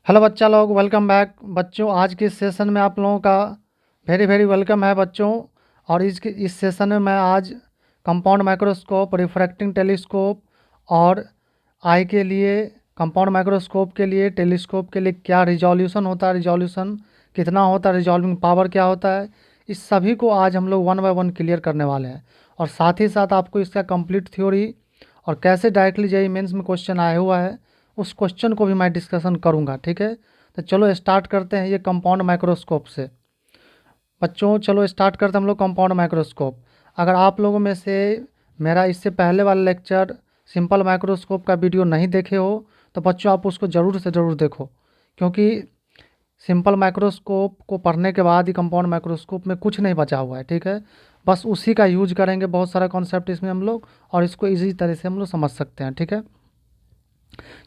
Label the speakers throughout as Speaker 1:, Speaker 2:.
Speaker 1: Hello बच्चा लोग, welcome back बच्चों। आज के इस सेशन में आप लोगों का वेरी वेरी वेलकम है बच्चों। और इस सेशन में मैं आज कंपाउंड माइक्रोस्कोप, रिफ्रैक्टिंग टेलीस्कोप और आई के लिए, कंपाउंड माइक्रोस्कोप के लिए, टेलीस्कोप के लिए क्या रिजोल्यूशन होता है, रिजोल्यूशन कितना होता है, रिजॉल्विंग पावर क्या होता है, इस सभी को आज हम लोग वन बाय वन क्लियर करने वाले हैं। और साथ ही साथ आपको इसका कंप्लीट थ्योरी और कैसे डायरेक्टली जेईई मेंस में क्वेश्चन आया हुआ है उस क्वेश्चन को भी मैं डिस्कशन करूंगा। ठीक है, तो चलो स्टार्ट करते हैं ये कंपाउंड माइक्रोस्कोप से। बच्चों चलो स्टार्ट करते हैं हम लोग कंपाउंड माइक्रोस्कोप। अगर आप लोगों में से मेरा इससे पहले वाला लेक्चर सिंपल माइक्रोस्कोप का वीडियो नहीं देखे हो तो बच्चों आप उसको ज़रूर से ज़रूर देखो, क्योंकि सिंपल माइक्रोस्कोप को पढ़ने के बाद ही कंपाउंड माइक्रोस्कोप में कुछ नहीं बचा हुआ है। ठीक है, बस उसी का यूज करेंगे, बहुत सारा कॉन्सेप्ट इसमें हम लोग, और इसको ईजी तरह से हम लोग समझ सकते हैं। ठीक है,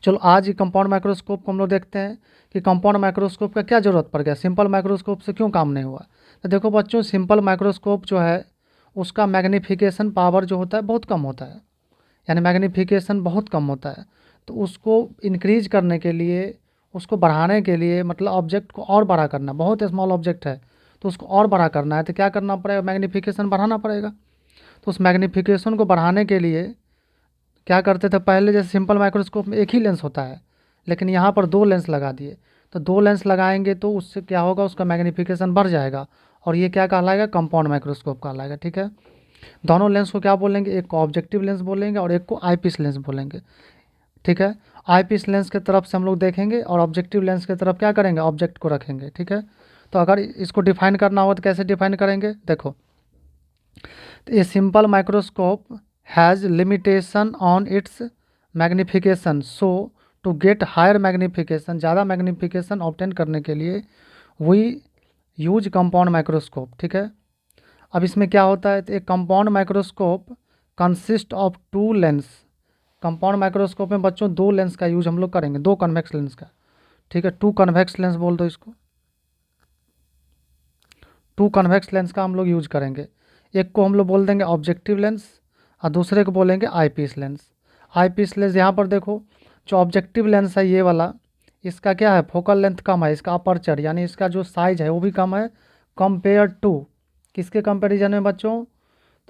Speaker 1: चलो आज कंपाउंड माइक्रोस्कोप को हम लोग देखते हैं कि कंपाउंड माइक्रोस्कोप का क्या ज़रूरत पड़ गया, सिंपल माइक्रोस्कोप से क्यों काम नहीं हुआ। तो देखो बच्चों, सिंपल माइक्रोस्कोप जो है उसका मैग्नीफिकेशन पावर जो होता है बहुत कम होता है, यानी मैग्नीफिकेशन बहुत कम होता है। तो उसको इंक्रीज करने के लिए, उसको बढ़ाने के लिए, मतलब ऑब्जेक्ट को और बड़ा करना, बहुत स्मॉल ऑब्जेक्ट है तो उसको और बड़ा करना है तो क्या करना पड़ेगा, मैग्नीफिकेशन बढ़ाना पड़ेगा। तो उस मैग्नीफिकेशन को बढ़ाने के लिए क्या करते थे पहले, जैसे सिंपल माइक्रोस्कोप में एक ही लेंस होता है, लेकिन यहाँ पर दो लेंस लगा दिए। तो दो लेंस लगाएंगे तो उससे क्या होगा, उसका मैग्नीफिकेशन बढ़ जाएगा, और ये क्या कहलाएगा, कंपाउंड माइक्रोस्कोप कहलाएगा। ठीक है, दोनों लेंस को क्या बोलेंगे, एक को ऑब्जेक्टिव लेंस बोलेंगे और एक को आईपीस लेंस बोलेंगे। ठीक है, आईपीस लेंस की तरफ से हम लोग देखेंगे और ऑब्जेक्टिव लेंस की तरफ क्या करेंगे, ऑब्जेक्ट को रखेंगे। ठीक है, तो अगर इसको डिफाइन करना हो तो कैसे डिफाइन करेंगे, देखो, A simple microscope has limitation on its magnification, so to get higher magnification, ज़्यादा मैग्नीफिकेशन ऑब्टेन करने के लिए वी यूज कंपाउंड माइक्रोस्कोप। ठीक है, अब इसमें क्या होता है, तो एक compound microscope consist of two lens. Compound microscope में बच्चों दो लेंस का यूज हम लोग करेंगे, दो कन्वेक्स लेंस का। ठीक है, टू कन्वेक्स लेंस बोल दो इसको, टू कन्वेक्स लेंस का हम लोग यूज करेंगे। एक को हम लोग बोल देंगे ऑब्जेक्टिव लेंस और दूसरे को बोलेंगे आईपीस लेंस। आईपीस लेंस यहाँ पर देखो, जो ऑब्जेक्टिव लेंस है ये वाला, इसका क्या है, फोकल लेंथ कम है, इसका अपर्चर यानी इसका जो साइज है वो भी कम है कंपेयर टू, किसके कंपेरिजन में बच्चों,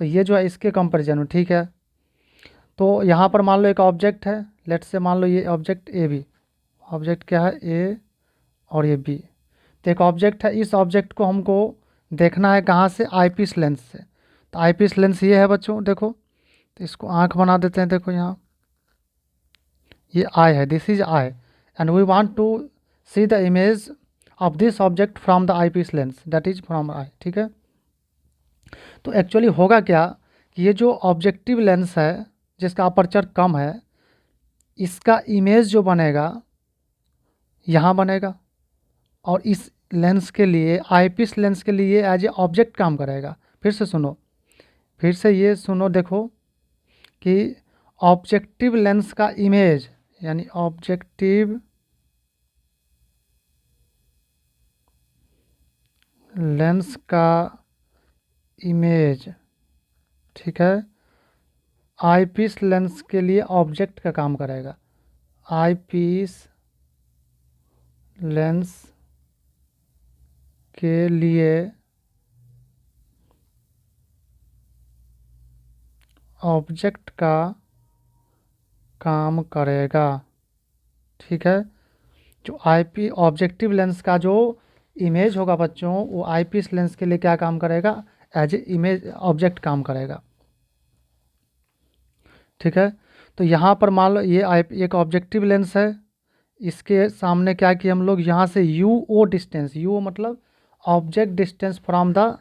Speaker 1: तो ये जो है इसके कंपेरिजन में। ठीक है, तो यहाँ पर मान लो एक ऑब्जेक्ट है, लेट से मान लो ये ऑब्जेक्ट ए बी, ऑब्जेक्ट क्या है ए और ये बी। तो एक ऑब्जेक्ट है, इस ऑब्जेक्ट को हमको देखना है कहाँ से, आईपीस लेंस से। तो आईपीस लेंस ये है बच्चों, देखो, तो इसको आँख बना देते हैं, देखो यहाँ ये आई है, this is eye, and we want to see the image of this object from the eyepiece lens, that is from eye. ठीक है, तो एक्चुअली होगा क्या कि ये जो ऑब्जेक्टिव लेंस है जिसका अपर्चर कम है, इसका इमेज जो बनेगा यहाँ बनेगा, और इस लेंस के लिए, आईपीस लेंस के लिए एज ए ऑब्जेक्ट काम करेगा। फिर से सुनो, फिर से ये सुनो, देखो कि ऑब्जेक्टिव लेंस का इमेज, यानी ऑब्जेक्टिव लेंस का इमेज, ठीक है, आईपीस लेंस के लिए ऑब्जेक्ट का काम करेगा। आईपीस लेंस के लिए ऑब्जेक्ट का काम करेगा। ठीक है, जो आईपी ऑब्जेक्टिव लेंस का जो इमेज होगा बच्चों, वो आईपीस लेंस के लिए क्या काम करेगा, एज ए इमेज ऑब्जेक्ट काम करेगा। ठीक है, तो यहाँ पर मान लो ये एक ऑब्जेक्टिव लेंस है, इसके सामने क्या किया हम लोग, यहाँ से यू ओ डिस्टेंस, यू मतलब object distance from the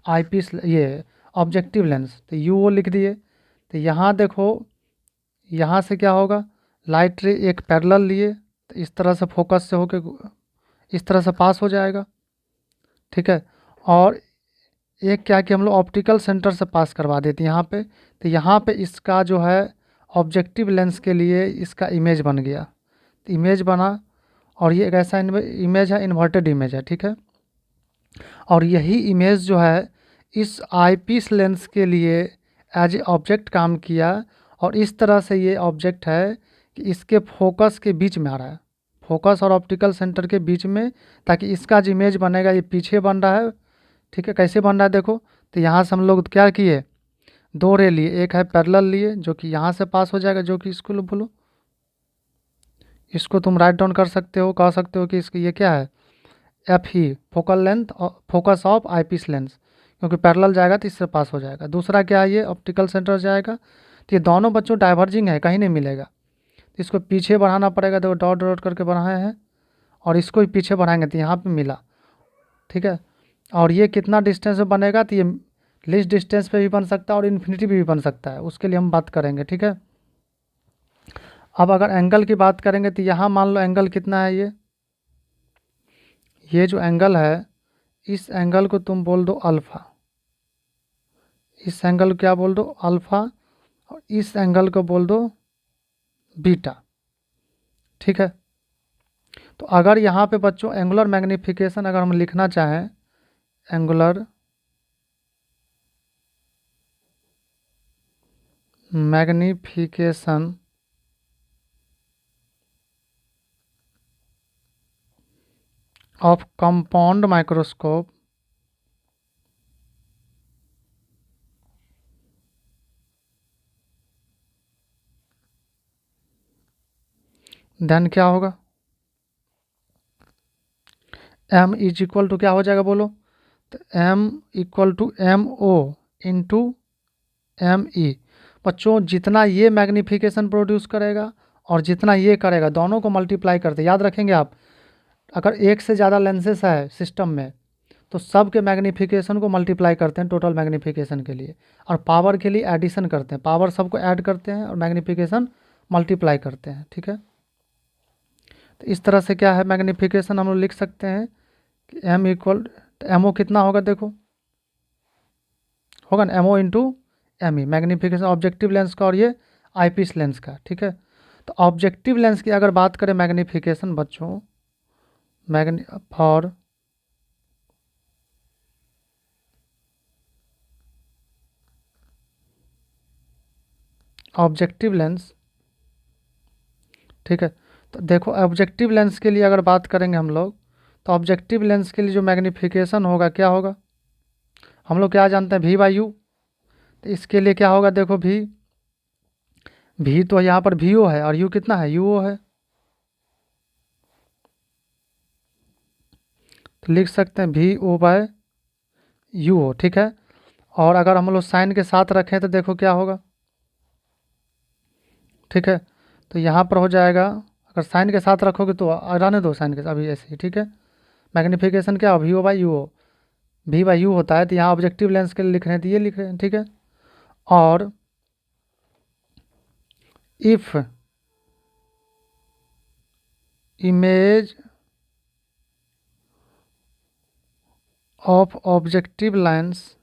Speaker 1: eyepiece, ये ऑब्जेक्टिव लेंस, तो यू ओ लिख दिए। तो यहाँ देखो, यहाँ से क्या होगा, लाइट रे एक पैरेलल लिए तो इस तरह से फोकस से होके इस तरह से पास हो जाएगा। ठीक है, और एक क्या कि हम लोग ऑप्टिकल सेंटर से पास करवा देते हैं यहाँ पे, तो यहाँ पे इसका जो है ऑब्जेक्टिव लेंस के लिए इसका इमेज बन गया, तो इमेज बना, और ये एक ऐसा इमेज है, इन्वर्टेड इमेज है। ठीक है, और यही इमेज जो है इस आईपीस लेंस के लिए एज ए ऑब्जेक्ट काम किया, और इस तरह से ये ऑब्जेक्ट है कि इसके फोकस के बीच में आ रहा है, फोकस और ऑप्टिकल सेंटर के बीच में, ताकि इसका जो इमेज बनेगा ये पीछे बन रहा है। ठीक है, कैसे बन रहा है देखो। तो यहाँ से हम लोग क्या किए, दो रे लिए, एक है पैरेलल लिए जो कि यहाँ से पास हो जाएगा, जो कि इसको बोलो, इसको तुम राइट डाउन कर सकते हो, कह सकते हो कि इसकी ये क्या है, F he, focal length, focus of eyepiece lens, क्योंकि पैरेलल जाएगा तो इससे पास हो जाएगा। दूसरा क्या है, ये ऑप्टिकल सेंटर जाएगा। तो ये दोनों बच्चों डाइवर्जिंग है, कहीं नहीं मिलेगा, तो इसको पीछे बढ़ाना पड़ेगा। देखो डॉट डॉट करके बढ़ाए हैं, और इसको भी पीछे बढ़ाएंगे तो यहाँ पे मिला। ठीक है, और ये कितना डिस्टेंस में बनेगा, तो ये लिस्ट डिस्टेंस पे भी बन सकता है और इन्फिनिटी भी बन सकता है, उसके लिए हम बात करेंगे। ठीक है, अब अगर एंगल की बात करेंगे तो यहाँ मान लो एंगल कितना है, ये जो एंगल है, इस एंगल को तुम बोल दो अल्फ़ा, इस एंगल को क्या बोल दो, अल्फ़ा, और इस एंगल को बोल दो बीटा। ठीक है, तो अगर यहाँ पे बच्चों एंगुलर मैग्नीफिकेशन अगर हम लिखना चाहें, angular magnification of compound microscope, then क्या होगा, m इज इक्वल टू क्या हो जाएगा बोलो, तो m equal to M O into M E. बच्चों जितना ये मैग्नीफिकेशन प्रोड्यूस करेगा और जितना ये करेगा, दोनों को मल्टीप्लाई करते, याद रखेंगे आप, अगर एक से ज़्यादा लेंसेस है सिस्टम में तो सब के मैग्नीफिकेशन को मल्टीप्लाई करते हैं टोटल मैग्नीफिकेशन के लिए, और पावर के लिए एडिशन करते हैं, पावर सबको ऐड करते हैं और मैग्नीफिकेशन मल्टीप्लाई करते हैं। ठीक है, तो इस तरह से क्या है मैग्नीफिकेशन हम लोग लिख सकते हैं कि एम इक्वल, एम ओ कितना होगा देखो, होगा ना M O into M E, magnification objective lens का और ये आईपीस लेंस का। ठीक है, तो ऑब्जेक्टिव लेंस की अगर बात करें मैग्नीफिकेशन बच्चों, मैग्नी फॉर ऑब्जेक्टिव लेंस, ठीक है, तो देखो ऑब्जेक्टिव लेंस के लिए अगर बात करेंगे हम लोग, तो ऑब्जेक्टिव लेंस के लिए जो मैग्नीफिकेशन होगा क्या होगा, हम लोग क्या जानते हैं, वी बाई यू। तो इसके लिए क्या होगा देखो, वी तो यहाँ पर वी ओ है और यू कितना है, यू ओ है, तो लिख सकते हैं वी ओ बाय यू ओ। ठीक है, और अगर हम लोग साइन के साथ रखें तो देखो क्या होगा, ठीक है, तो यहाँ पर हो जाएगा, अगर साइन के साथ रखोगे तो रहने दो साइन के अभी ऐसे ही। ठीक है, मैग्नीफिकेशन क्या, V O by U O, V by U होता है, तो यहाँ ऑब्जेक्टिव लेंस के लिए लिख रहे हैं तो ये लिख रहे हैं। ठीक है, और if image of objective lens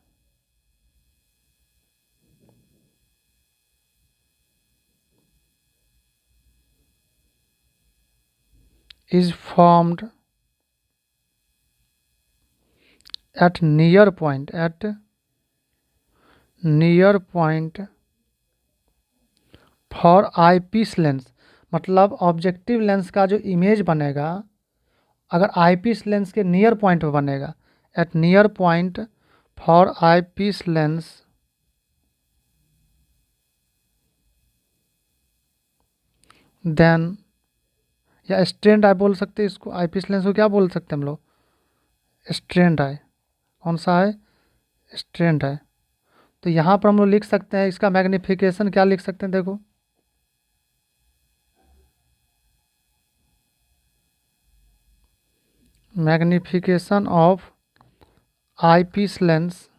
Speaker 1: is formed at near point for eyepiece lens, मतलब ऑब्जेक्टिव लेंस का जो इमेज बनेगा अगर आईपीस लेंस के नियर पॉइंट पर बनेगा, at near point for eyepiece lens then, या स्ट्रेंड आई बोल सकते हैं इसको, आईपीस लेंस को क्या बोल सकते हैं हम लोग, स्ट्रेंड आई। कौन सा है, स्ट्रेंड आई। तो यहाँ पर हम लोग लिख सकते हैं इसका मैग्नीफिकेशन क्या लिख सकते हैं देखो, magnification of eyepiece lens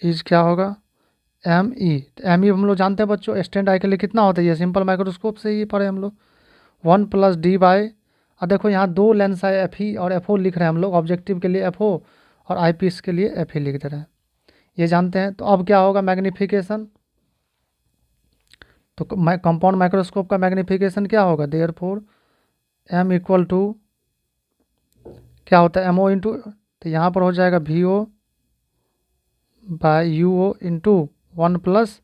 Speaker 1: is क्या होगा, एम ई। एम ई हम लोग जानते हैं बच्चों, स्टैंड आई के लिए कितना होता है, ये सिंपल माइक्रोस्कोप से ही पढ़े हम लोग, 1+d/। और देखो यहाँ दो लेंस है, एफ ई और एफ ओ लिख रहे हैं हम लोग, ऑब्जेक्टिव के लिए एफ ओ और आई पीस के लिए एफ ई लिख दे रहे हैं, ये जानते हैं। तो अब क्या होगा मैग्नीफिकेशन, तो कंपाउंड माइक्रोस्कोप का मैग्नीफिकेशन क्या होगा, therefore M equal to क्या होता है, एम ओ इंटू, तो यहाँ पर हो जाएगा V O by U O into 1+d/।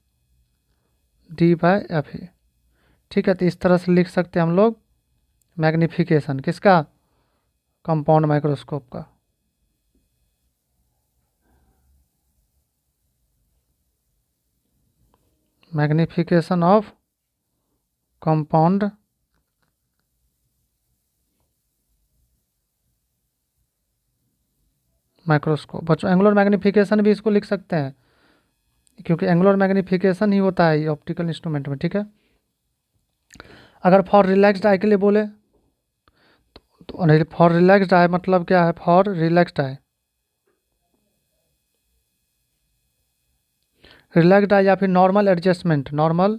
Speaker 1: D/FE। ठीक है, तो इस तरह से लिख सकते हैं हम लोग मैग्नीफिकेशन किसका, कंपाउंड माइक्रोस्कोप का। Magnification of compound microscope. बच्चों एंगुलर मैग्नीफिकेशन भी इसको लिख सकते हैं, क्योंकि एंगुलर मैग्नीफिकेशन ही होता है ये ऑप्टिकल इंस्ट्रूमेंट में। ठीक है, अगर फॉर रिलैक्स्ड आई के लिए बोले तो फॉर रिलैक्स्ड आई मतलब क्या है, फॉर रिलैक्स्ड आई, रिलैक्स्ड आई या फिर नॉर्मल एडजस्टमेंट, नॉर्मल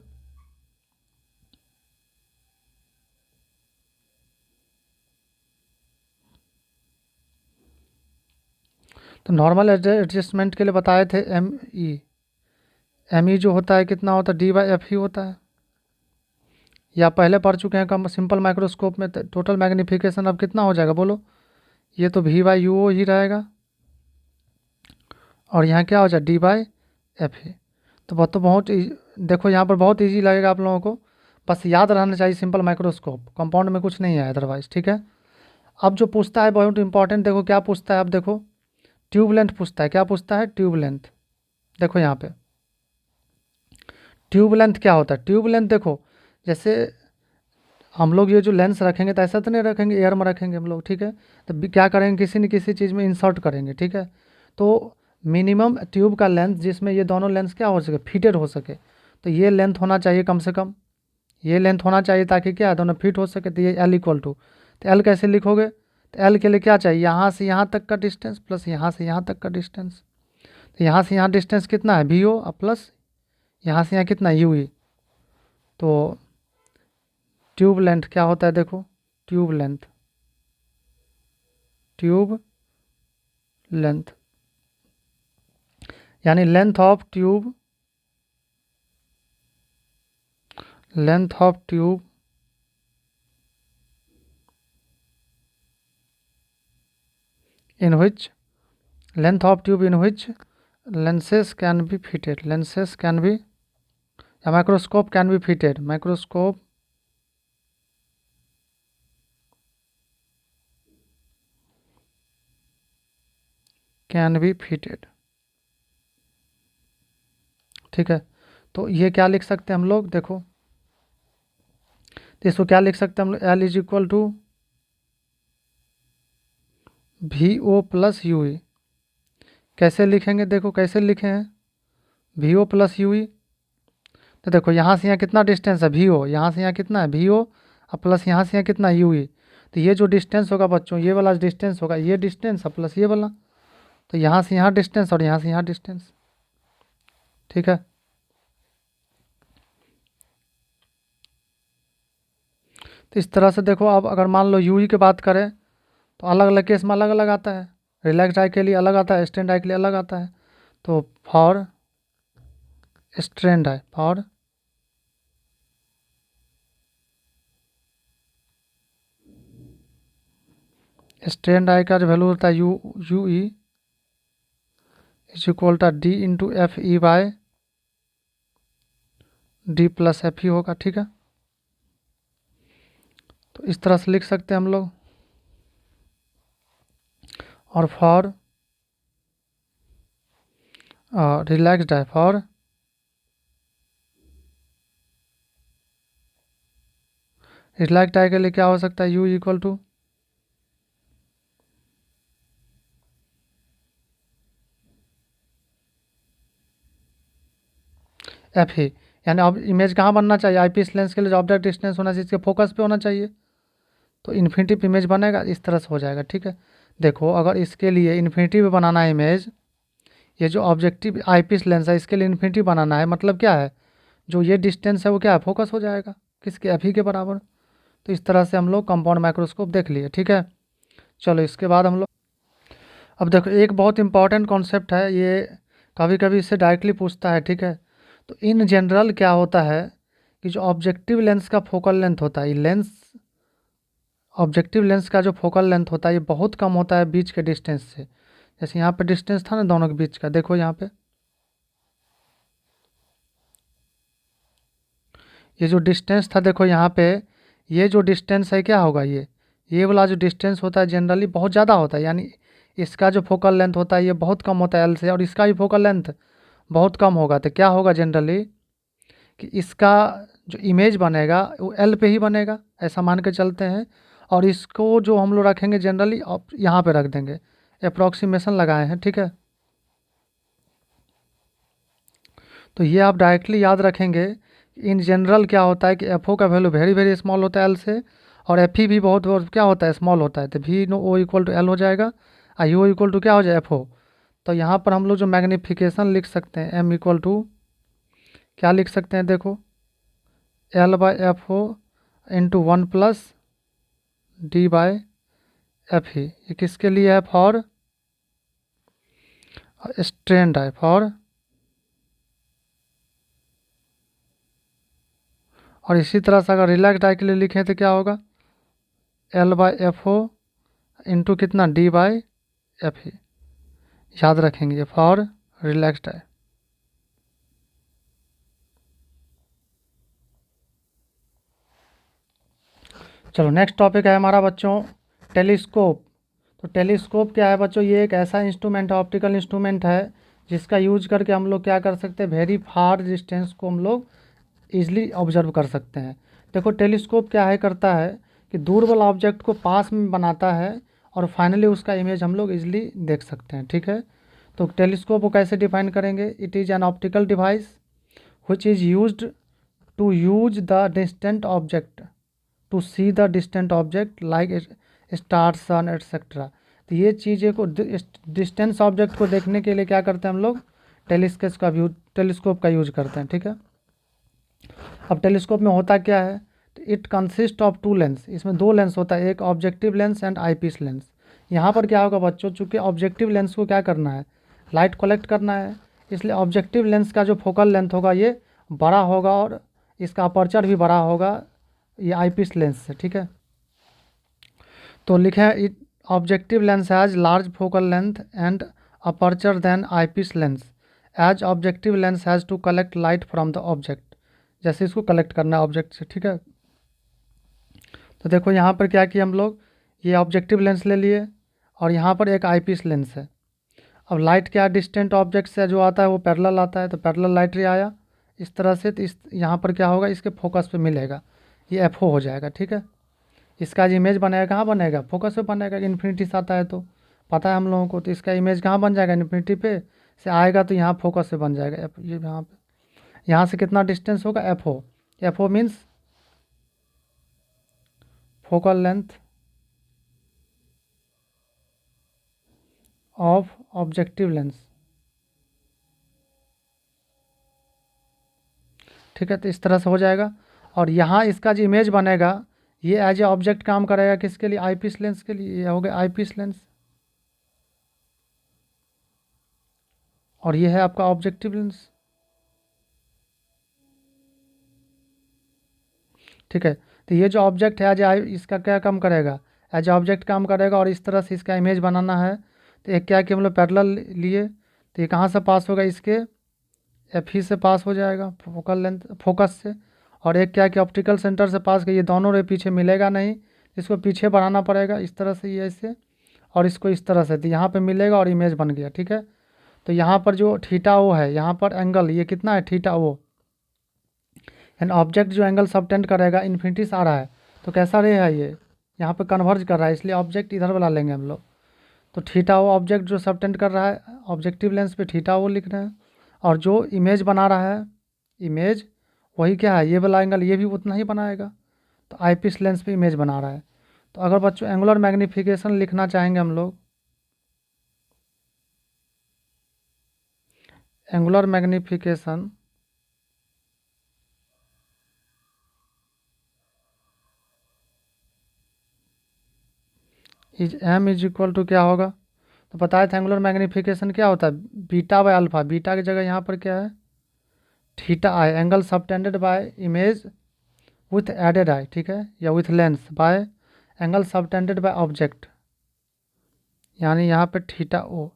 Speaker 1: तो नॉर्मल एडजस्टमेंट के लिए बताए थे एम ई जो होता है कितना होता है, D/F ही होता है। या पहले पढ़ चुके हैं कम सिंपल माइक्रोस्कोप में, टोटल मैग्नीफिकेशन अब कितना हो जाएगा बोलो, ये तो V/UO ही रहेगा, और यहाँ क्या हो जाए D/FE। तो बहुत देखो यहाँ पर बहुत इजी लगेगा आप लोगों को, बस याद रहना चाहिए सिंपल माइक्रोस्कोप, कंपाउंड में कुछ नहीं है अदरवाइज। ठीक है, अब जो पूछता है बहुत इंपॉर्टेंट, देखो क्या पूछता है, अब देखो ट्यूब लेंथ पूछता है, क्या पूछता है, ट्यूब लेंथ। देखो यहाँ पे ट्यूब लेंथ क्या होता है, ट्यूब लेंथ देखो जैसे हम लोग ये जो लेंस रखेंगे तो ऐसा तो नहीं रखेंगे एयर में रखेंगे हम लोग। ठीक है, तो क्या करेंगे, किसी न किसी चीज़ में इंसर्ट करेंगे। ठीक है, तो मिनिमम ट्यूब का लेंथ जिसमें ये दोनों लेंस क्या हो सके, फिटेड हो सके, तो ये लेंथ होना चाहिए कम से कम, ये लेंथ होना चाहिए ताकि क्या है दोनों फिट हो सके। तो ये L इक्वल टू, तो L कैसे लिखोगे, तो L के लिए क्या चाहिए, यहाँ से यहाँ तक का डिस्टेंस प्लस यहाँ से यहाँ तक का डिस्टेंस। तो यहाँ से यहाँ डिस्टेंस कितना है VO प्लस यहाँ से यहाँ कितना UE। तो ट्यूब लेंथ क्या होता है, देखो ट्यूब लेंथ, ट्यूब लेंथ यानी length of tube, length of tube in which, length of tube in which lenses can be fitted, lenses can be, a microscope can be fitted, microscope can be fitted। ठीक है, तो ये क्या लिख सकते हैं हम लोग, देखो तो इसको क्या लिख सकते हैं हम लोग, L is equal to VO plus UE। कैसे लिखेंगे, देखो कैसे लिखे हैं, VO प्लस UE। तो देखो यहाँ से यहाँ कितना डिस्टेंस है VO, यहाँ से यहाँ कितना है VO और प्लस यहाँ से यहाँ कितना है UE। तो ये जो डिस्टेंस होगा बच्चों, ये वाला डिस्टेंस होगा, ये डिस्टेंस और प्लस ये वाला, तो यहाँ से यहाँ डिस्टेंस और यहाँ से यहाँ डिस्टेंस। ठीक है, तो इस तरह से देखो। अब अगर मान लो UE की बात करें तो अलग अलग केस में अलग अलग आता है, रिलैक्स आई के लिए अलग आता है, स्ट्रेंड आई के लिए अलग आता है। तो फॉर स्ट्रेंड आई, फॉर स्ट्रेंड आई का जो वैल्यू होता है UE is equal to D/FE/D+FE होगा। ठीक है, तो इस तरह से लिख सकते हैं हम लोग। और for relaxed eye, for relaxed eye के लिए क्या हो सकता है, U इक्वल टू FE। यानी अब इमेज कहाँ बनना चाहिए, आईपीएस लेंस के लिए जो ऑब्जेक्ट डिस्टेंस होना चाहिए इसके फोकस पे होना चाहिए, तो इन्फिनिटी इमेज बनेगा, इस तरह से हो जाएगा। ठीक है, देखो अगर इसके लिए इन्फिनिटी पे बनाना है इमेज, ये जो ऑब्जेक्टिव आईपीएस लेंस है इसके लिए इन्फिनिटी बनाना है, मतलब क्या है, जो ये डिस्टेंस है वो क्या है, फोकस हो जाएगा किसके, FE के बराबर। तो इस तरह से हम लोग कंपाउंड माइक्रोस्कोप देख लिए। ठीक है, चलो इसके बाद हम लोग, अब देखो एक बहुत इंपॉर्टेंट कॉन्सेप्ट है ये, कभी कभी इससे डायरेक्टली पूछता है। ठीक है, तो इन जनरल क्या होता है कि जो ऑब्जेक्टिव लेंस का फोकल लेंथ होता है, ये लेंस ऑब्जेक्टिव लेंस का जो फोकल लेंथ होता है ये बहुत कम होता है बीच के डिस्टेंस से। जैसे यहाँ पे डिस्टेंस था ना दोनों के बीच का, देखो यहाँ पे ये जो डिस्टेंस था देखो यहाँ पे, ये जो डिस्टेंस है क्या होगा, ये वाला जो डिस्टेंस होता है जनरली बहुत ज़्यादा होता है, यानी इसका जो फोकल लेंथ होता है ये बहुत कम होता है एल से, और इसका भी फोकल लेंथ बहुत कम होगा। तो क्या होगा जनरली कि इसका जो इमेज बनेगा वो एल पे ही बनेगा, ऐसा मान के चलते हैं। और इसको जो हम लोग रखेंगे जनरली यहाँ पे रख देंगे, अप्रॉक्सीमेशन लगाए हैं, ठीक है। तो ये आप डायरेक्टली याद रखेंगे। इन जनरल क्या होता है कि एफ ओ का वैल्यू वेरी वेरी स्मॉल होता है एल से, और एफ ई भी बहुत क्या होता है, स्मॉल होता है। तो we know O equal to L हो जाएगा, आई ओ इक्वल टू क्या हो जाए, एफ ओ। तो यहाँ पर हम लोग जो मैग्नीफिकेशन लिख सकते हैं, एम इक्वल टू क्या लिख सकते हैं, देखो L by F O into 1 + D by F E. ये किसके लिए है, फॉर स्ट्रेन डाई, फॉर। और इसी तरह से अगर रिलैक्स डाई के लिए लिखें तो क्या होगा, L by F O into कितना, डी बाई एफ ई। याद रखेंगे फॉर रिलैक्स डाई। चलो नेक्स्ट टॉपिक है हमारा बच्चों, टेलीस्कोप। तो टेलीस्कोप क्या है बच्चों, ये एक ऐसा इंस्ट्रूमेंट है, ऑप्टिकल इंस्ट्रूमेंट है, जिसका यूज करके हम लोग क्या कर सकते हैं, वेरी फार डिस्टेंस को हम लोग ईजिली ऑब्जर्व कर सकते हैं। देखो टेलीस्कोप क्या है, करता है कि दूर वाला ऑब्जेक्ट को पास में बनाता है, और फाइनली उसका इमेज हम लोग ईजिली देख सकते हैं, ठीक है। तो टेलीस्कोप को कैसे डिफाइन करेंगे, it is an optical device which is used to use the distant object to see the distant object like star, sun etcetera. तो ये चीज़ें को डिस्टेंस ऑब्जेक्ट को देखने के लिए क्या करते हैं हम लोग, टेलीस्कोप का यूज करते हैं, ठीक है। अब टेलीस्कोप में होता क्या है, तो इट कंसिस्ट ऑफ 2 लेंस, इसमें 2 लेंस होता है, एक objective lens and eyepiece lens. यहाँ पर क्या होगा बच्चों, चूँकि ऑब्जेक्टिव लेंस को क्या करना है, लाइट कलेक्ट करना है, इसलिए ऑब्जेक्टिव लेंस का जो फोकल लेंथ होगा ये बड़ा होगा, और इसका अपर्चर भी बड़ा होगा ये आईपीस लेंस से, ठीक है। तो लिखे हैं, it objective lens has large focal length and aperture than eyepiece lens, as objective lens has to collect light from the object, जैसे इसको कलेक्ट करना है ऑब्जेक्ट से, ठीक है। तो देखो यहाँ पर क्या किया हम लोग, ये ऑब्जेक्टिव लेंस ले लिए, और यहाँ पर एक आईपीस लेंस है। अब लाइट क्या डिस्टेंट ऑब्जेक्ट से जो आता है वो पैरेलल आता है, तो पैरेलल लाइट रे आया इस तरह से, तो इस यहाँ पर क्या होगा, इसके फोकस पे मिलेगा, ये एफ ओ हो जाएगा, ठीक है। इसका जो इमेज बनेगा कहाँ बनेगा, फोकस पे बनेगा, इन्फिनिटी से आता है तो पता है हम लोगों को, तो इसका इमेज कहाँ बन जाएगा, इन्फिनिटी पे से आएगा, तो यहाँ फोकस से बन जाएगा एफ, ये यहाँ पे, यहाँ से कितना डिस्टेंस होगा, F O. F O means focal length of objective lens, ठीक है। तो इस तरह से हो जाएगा, और यहाँ इसका जो इमेज बनेगा ये एज ए ऑब्जेक्ट काम करेगा, किसके लिए, आईपीस लेंस के लिए, ये हो गया आईपीस लेंस, और ये है आपका ऑब्जेक्टिव लेंस, ठीक है। तो ये जो ऑब्जेक्ट है एज इसका क्या काम करेगा, एज ऑब्जेक्ट काम करेगा, और इस तरह से इसका इमेज बनाना है। तो एक क्या कि हम लोग पैरेलल लिए, तो ये कहाँ से पास होगा, इसके एफ ई से पास हो जाएगा, फोकल लेंथ फोकस से। और एक क्या कि ऑप्टिकल सेंटर से पास, ये दोनों रे पीछे मिलेगा नहीं, इसको पीछे बढ़ाना पड़ेगा इस तरह से, ये ऐसे, और इसको इस तरह से, तो यहाँ पे मिलेगा और इमेज बन गया, ठीक है। तो यहाँ पर जो थीटा ओ है, यहाँ पर एंगल ये कितना है, थीटा ओ, एंड ऑब्जेक्ट जो एंगल सबटेंड करेगा इन्फिनिटी से आ रहा है, तो कैसा रे है ये, यहाँ पे कन्वर्ज कर रहा है, इसलिए ऑब्जेक्ट इधर वाला लेंगे हम लोग। तो थीटा ओ ऑब्जेक्ट जो सबटेंड कर रहा है ऑब्जेक्टिव लेंस पे, थीटा ओ लिख रहे हैं, और जो इमेज बना रहा है इमेज, वही क्या है, ये वाला एंगल ये भी उतना ही बनाएगा, तो आईपीस लेंस पे इमेज बना रहा है। तो अगर बच्चों एंगुलर मैग्नीफिकेशन लिखना चाहेंगे हम लोग, angular magnification is M is equal to क्या होगा, तो बताया था एंगुलर मैग्नीफिकेशन क्या होता है, बीटा बाय अल्फा, बीटा की जगह यहाँ पर क्या है, theta I, angle subtended by image with aided eye, ठीक है, या with lens by angle subtended by object, यानी यहाँ पे थीटा ओ।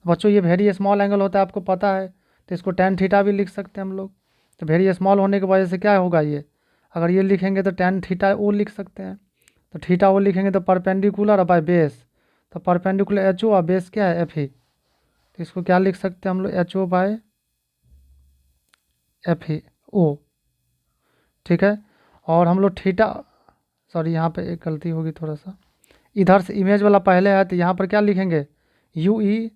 Speaker 1: बच्चों ये वेरी स्मॉल एंगल होता है, आपको पता है, तो इसको टेन थीटा भी लिख सकते हैं हम लोग। तो वेरी स्मॉल होने की वजह से क्या होगा, ये अगर ये लिखेंगे तो tan थीटा ओ लिख सकते हैं। तो थीटा ओ लिखेंगे तो परपेंडिकुलर बाय बेस, तो परपेंडिकुलर एच ओ और बेस क्या है एफ ई, तो इसको क्या लिख सकते हैं हम लोग H O by F E O. ठीक है, और हम लोग थीटा, सॉरी यहाँ पे एक गलती होगी थोड़ा सा, इधर से इमेज वाला पहले है तो यहाँ पर क्या लिखेंगे यू ई,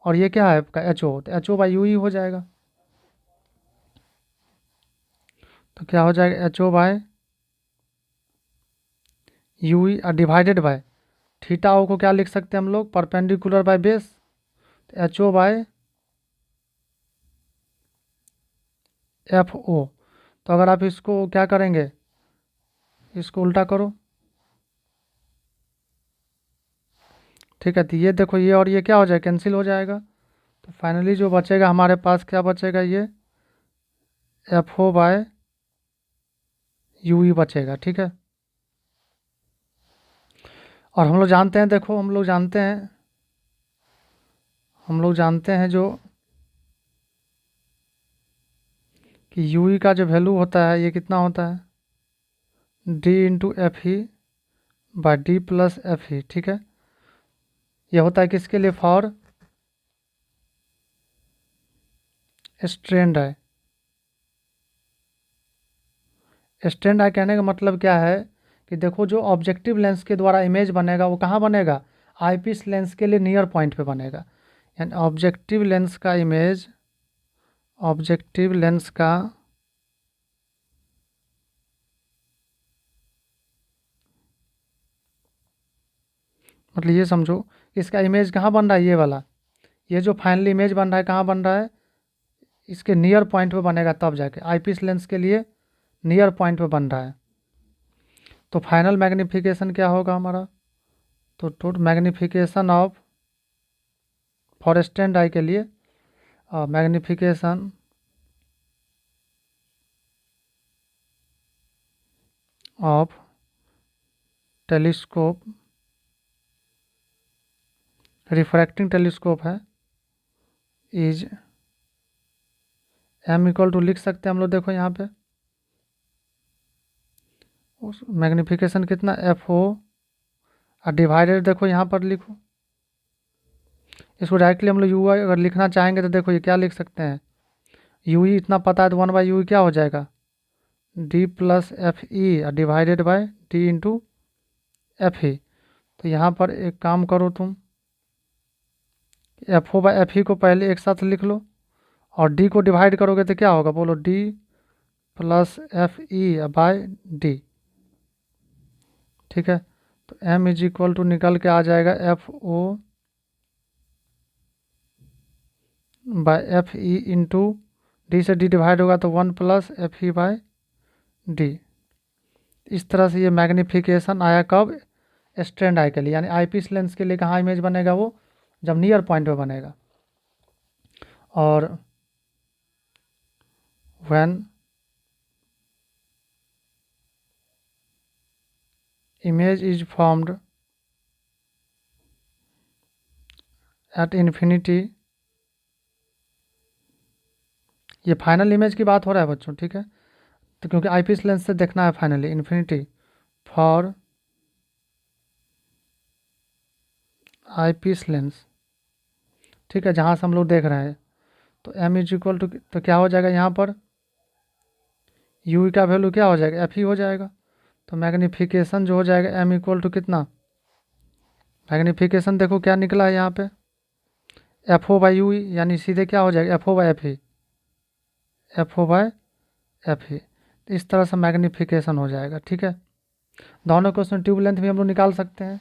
Speaker 1: और ये क्या है आपका एच ओ, तो H O by U E हो जाएगा। तो क्या हो जाएगा H O by U E divided by theta O को क्या लिख सकते हैं हम लोग परपेंडिकुलर बाय बेस, तो H O by F O. तो अगर आप इसको क्या करेंगे, इसको उल्टा करो, ठीक है, तो ये देखो ये और ये क्या हो जाएगा कैंसिल हो जाएगा। तो फाइनली जो बचेगा हमारे पास क्या बचेगा, ये F O by U E बचेगा। ठीक है, और हम लोग जानते हैं, देखो हम लोग जानते हैं जो कि यू ई का जो वैल्यू होता है ये कितना होता है D into F E by D plus F ई। ठीक है, ये होता है किसके लिए, फॉर स्ट्रेंड आई। स्टैंड आई कहने का मतलब क्या है कि देखो जो ऑब्जेक्टिव लेंस के द्वारा इमेज बनेगा वो कहाँ बनेगा, आईपीस लेंस के लिए नियर पॉइंट पे बनेगा। यानी ऑब्जेक्टिव लेंस का इमेज, ऑब्जेक्टिव लेंस का मतलब ये समझो इसका इमेज कहाँ बन रहा है, ये वाला, ये जो फाइनली इमेज बन रहा है कहाँ बन रहा है, इसके नियर पॉइंट पे बनेगा तब जाके, आईपीस लेंस के लिए नियर पॉइंट पे बन रहा है। तो फाइनल मैग्निफिकेशन क्या होगा हमारा, तो total magnification of for stand आई के लिए magnification of telescope, refracting telescope है, इज एम इक्वल टू लिख सकते हैं हम लोग, देखो यहाँ पे उस मैग्निफिकेशन कितना एफ ओ और डिवाइडेड, देखो यहाँ पर लिखो, इसको डायरेक्टली हम लोग यू आई अगर लिखना चाहेंगे तो देखो ये क्या लिख सकते हैं, यू ई इतना पता है तो 1/u क्या हो जाएगा D plus F E divided by D into F E. तो यहाँ पर एक काम करो तुम, F O by F E को पहले एक साथ लिख लो, और डी को डिवाइड करोगे तो क्या होगा बोलो, D plus F E by D. ठीक है, तो एम इज इक्वल टू निकल के आ जाएगा F O by F E into D से डी डिवाइड होगा तो 1 plus F E by D. इस तरह से ये मैग्निफिकेशन आया कब, स्ट्रैंड आई के लिए, यानी आईपीस लेंस के लिए कहाँ इमेज बनेगा वो, जब नियर पॉइंट पे बनेगा। और when image is formed at infinity, ये फाइनल इमेज की बात हो रहा है बच्चों, ठीक है, तो क्योंकि आईपीस लेंस से देखना है finally infinity for eyepiece lens, ठीक है, जहाँ से हम लोग देख रहे हैं, तो एम इज इक्वल टू, तो क्या हो जाएगा यहाँ पर यू का वैल्यू क्या हो जाएगा एफ ई हो जाएगा। तो मैग्निफिकेशन जो हो जाएगा एम इक्वल टू कितना, मैग्निफिकेशन देखो क्या निकला है यहाँ पे एफ ओ बाई यू, यानी सीधे क्या हो जाएगा F O by F E, F O by F E. इस तरह से मैग्निफिकेशन हो जाएगा। ठीक है, दोनों क्वेश्चन ट्यूब लेंथ भी हम लोग निकाल सकते हैं।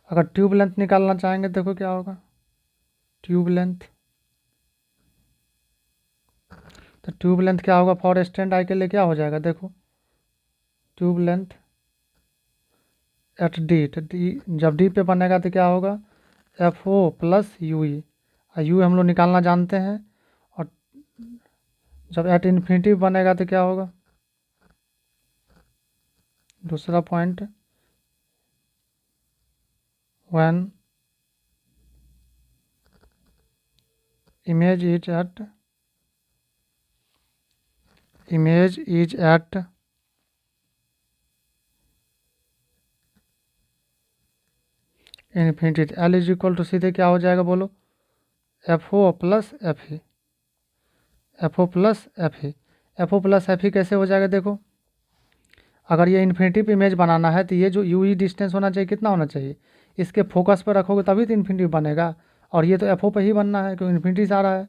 Speaker 1: अगर ट्यूब लेंथ निकालना चाहेंगे देखो क्या होगा, ट्यूब लेंथ, तो ट्यूब लेंथ क्या होगा फॉर स्टैंड आई के लिए क्या हो जाएगा, देखो ट्यूब लेंथ एट डी, तो डी जब डी पे बनेगा तो क्या होगा F O plus U E, U हम लोग निकालना जानते हैं, और जब एट इन्फिनिटी बनेगा तो क्या होगा, दूसरा point when image is at image is at infinity. L is equal to सीधे क्या हो जाएगा बोलो, F O plus F E, F O plus F E. F O plus F E कैसे हो जाएगा देखो, अगर ये इन्फिनिटी पे इमेज बनाना है तो ये जो यू ई डिस्टेंस होना चाहिए कितना होना चाहिए, इसके फोकस पर रखोगे तभी तो इन्फिनिटी बनेगा, और ये तो एफ ओ पे ही बनना है क्योंकि इन्फिनिटी से आ रहा है।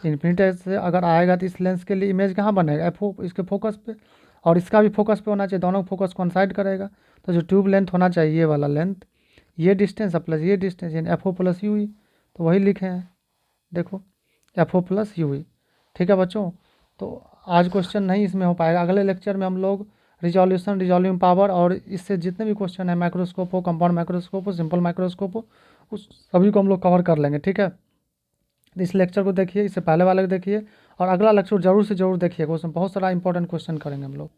Speaker 1: इन्फिनिटी से अगर आएगा तो इस लेंस के लिए इमेज कहाँ बनेगा, एफ ओ इसके फोकस पे, और इसका भी फोकस पे होना चाहिए, दोनों फोकस कॉन्साइड करेगा। तो जो ट्यूब लेंथ होना चाहिए ये वाला लेंथ, ये डिस्टेंस प्लस ये डिस्टेंस यानी F O plus U E, तो वही लिखे हैं देखो, F O plus U E. ठीक है बच्चों, तो आज क्वेश्चन नहीं इसमें हो पाएगा, अगले लेक्चर में हम लोग रिजोल्यूशन, रिजॉल्विंग पावर और इससे जितने भी क्वेश्चन है, माइक्रोस्कोप हो, कंपाउंड माइक्रोस्कोप हो, सिंपल माइक्रोस्कोप हो, उस सभी को हम लोग कवर कर लेंगे। ठीक है, इस लेक्चर को देखिए, इससे पहले वाले को देखिए, और अगला लेक्चर जरूर से जरूर देखिएगा, उसमें बहुत सारा इंपॉर्टेंट क्वेश्चन करेंगे हम लोग।